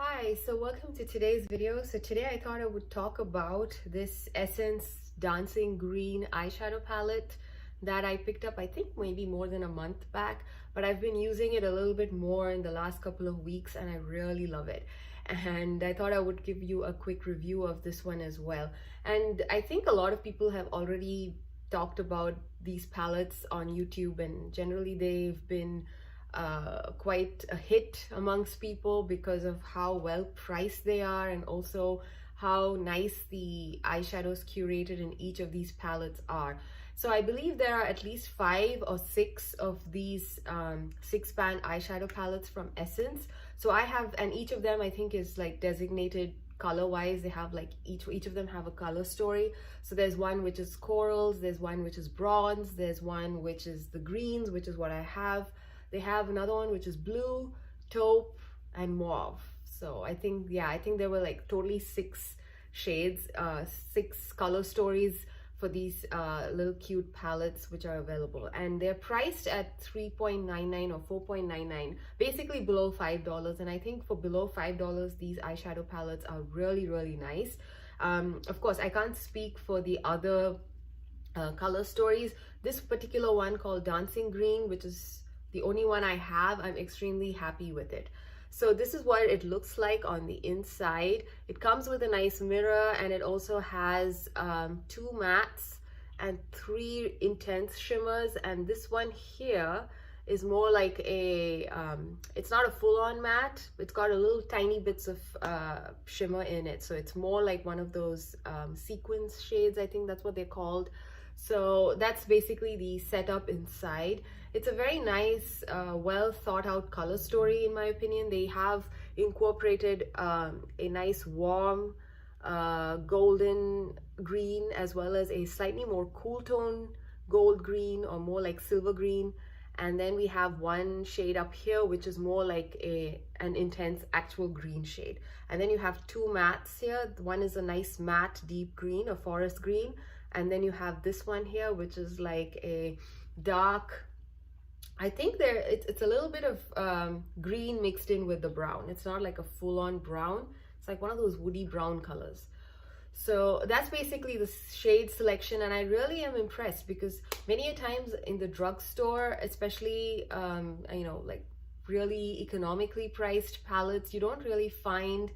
Hi, so welcome to today's video. So today I thought I would talk about this Essence Dancing Green Eyeshadow palette that I picked up, I think maybe more than a month back, but I've been using it a little bit more in the last couple of weeks and I really love it. And I thought I would give you a quick review of this one as well. And I think a lot of people have already talked about these palettes on YouTube, and generally they've been quite a hit amongst people because of how well priced they are and also how nice the eyeshadows curated in each of these palettes are. So I believe there are at least 5 or 6 of these 6-pan eyeshadow palettes from Essence. So I have, and each of them I think is like designated color wise. They have like each of them have a color story. So there's one which is corals, there's one which is bronze, there's one which is the greens, which is what I have. They have another one which is blue, taupe, and mauve. So I think, yeah, I think there were like totally 6 shades, 6 color stories for these little cute palettes which are available. And they're priced at $3.99 or $4.99, basically below $5. And I think for below $5, these eyeshadow palettes are really, really nice. Of course, I can't speak for the other color stories. This particular one called Dancing Green, which is the only one I have, I'm extremely happy with it. So this is what it looks like on the inside. It comes with a nice mirror, and it also has 2 mattes and 3 intense shimmers. And this one here is more like a, it's not a full-on matte. It's got a little tiny bits of shimmer in it. So it's more like one of those sequence shades, I think that's what they're called. So that's basically the setup inside. It's a very nice, well thought out color story in my opinion. They have incorporated a nice warm golden green as well as a slightly more cool tone gold green or more like silver green. And then we have one shade up here which is more like an intense actual green shade. And then you have 2 mattes here. One is a nice matte deep green, a forest green. And then you have this one here, which is like a dark, I think it's a little bit of green mixed in with the brown. It's not like a full-on brown. It's like one of those woody brown colors. So that's basically the shade selection, and I really am impressed because many a times in the drugstore, especially you know, like really economically priced palettes, you don't really find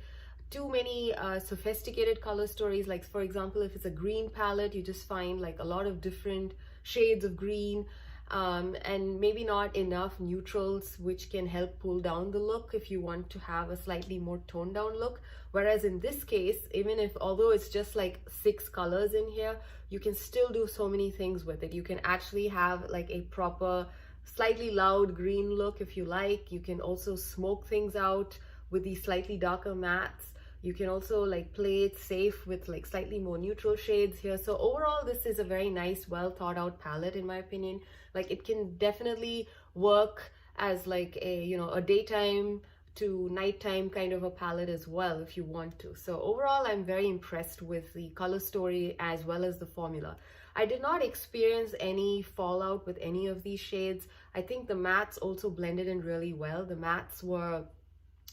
too many sophisticated color stories. Like for example, if it's a green palette, you just find like a lot of different shades of green and maybe not enough neutrals which can help pull down the look if you want to have a slightly more toned down look. Whereas in this case, even if although it's just like 6 colors in here, you can still do so many things with it. You can actually have like a proper slightly loud green look if you like. You can also smoke things out with these slightly darker mattes. You can also like play it safe with like slightly more neutral shades here. So overall, this is a very nice, well thought out palette in my opinion. Like it can definitely work as like a, you know, a daytime to nighttime kind of a palette as well if you want to. So overall, I'm very impressed with the color story as well as the formula. I did not experience any fallout with any of these shades. I think the mattes also blended in really well. The mattes were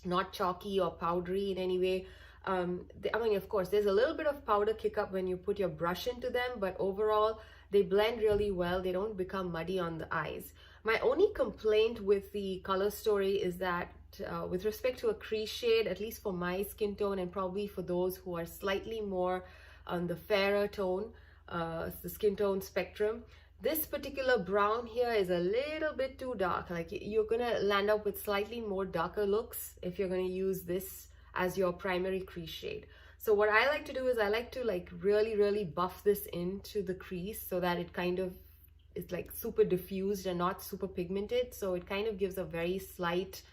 not chalky or powdery in any way. I mean, of course, there's a little bit of powder kick up when you put your brush into them, but overall, they blend really well. They don't become muddy on the eyes. My only complaint with the color story is that with respect to a crease shade, at least for my skin tone and probably for those who are slightly more on the fairer tone, the skin tone spectrum, this particular brown here is a little bit too dark. Like you're gonna land up with slightly more darker looks if you're gonna use this as your primary crease shade. So what I like to do is I like to like really buff this into the crease so that it kind of is like super diffused and not super pigmented. So it kind of gives a very slight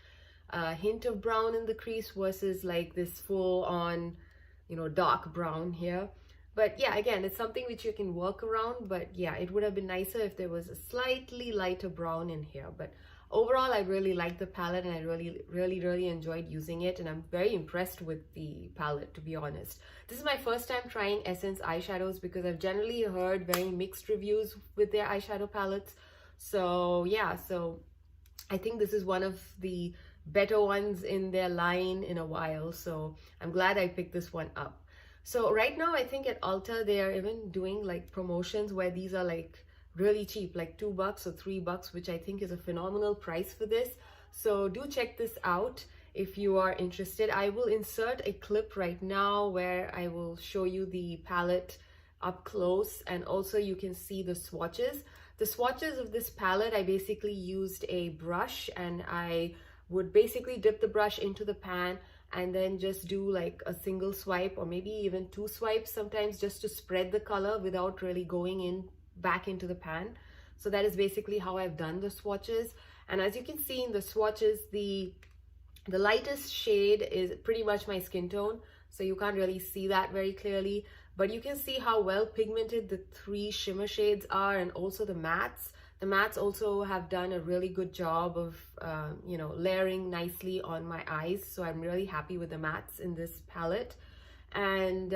hint of brown in the crease versus like this full on, you know, dark brown here. But yeah, again, it's something which you can work around, but yeah, it would have been nicer if there was a slightly lighter brown in here. But overall, I really like the palette and I really enjoyed using it, and I'm very impressed with the palette, to be honest. This is my first time trying Essence eyeshadows because I've generally heard very mixed reviews with their eyeshadow palettes. So yeah, so I think this is one of the better ones in their line in a while, so I'm glad I picked this one up. So right now I think at Ulta they are even doing like promotions where these are like really cheap, like $2 or $3, which I think is a phenomenal price for this. So do check this out if you are interested. I will insert a clip right now where I will show you the palette up close, and also you can see the swatches. The swatches of this palette, I basically used a brush, and I would basically dip the brush into the pan and then just do like a single swipe or maybe even 2 swipes sometimes, just to spread the color without really going in back into the pan. So that is basically how I've done the swatches. And as you can see in the swatches, the lightest shade is pretty much my skin tone, so you can't really see that very clearly, but you can see how well pigmented the 3 shimmer shades are, and also the mattes. The mattes also have done a really good job of you know, layering nicely on my eyes, so I'm really happy with the mattes in this palette. And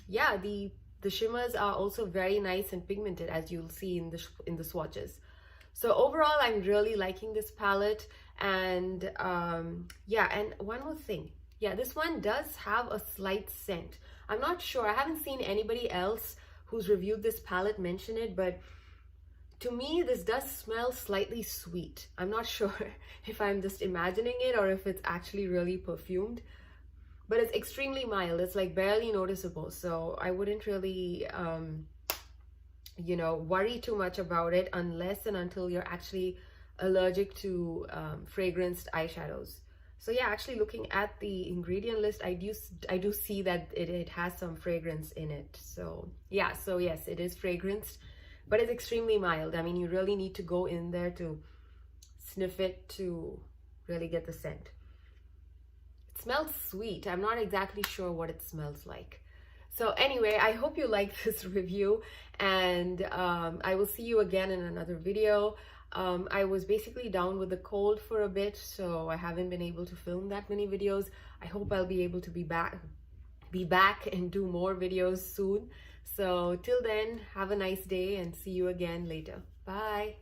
yeah, the shimmers are also very nice and pigmented, as you'll see in the swatches. So overall, I'm really liking this palette. And yeah, and one more thing, yeah, this one does have a slight scent. I'm not sure, I haven't seen anybody else who's reviewed this palette mention it, but to me this does smell slightly sweet. I'm not sure if I'm just imagining it or if it's actually really perfumed, but it's extremely mild. It's like barely noticeable, so I wouldn't really you know, worry too much about it unless and until you're actually allergic to fragranced eyeshadows. So yeah, actually looking at the ingredient list, I do see that it has some fragrance in it. So yeah, so yes, it is fragranced, but it's extremely mild. I mean, you really need to go in there to sniff it to really get the scent. It smells sweet. I'm not exactly sure what it smells like. So anyway, I hope you liked this review, and I will see you again in another video. I was basically down with the cold for a bit, so I haven't been able to film that many videos. I hope I'll be able to be back and do more videos soon. So till then, have a nice day and see you again later. Bye.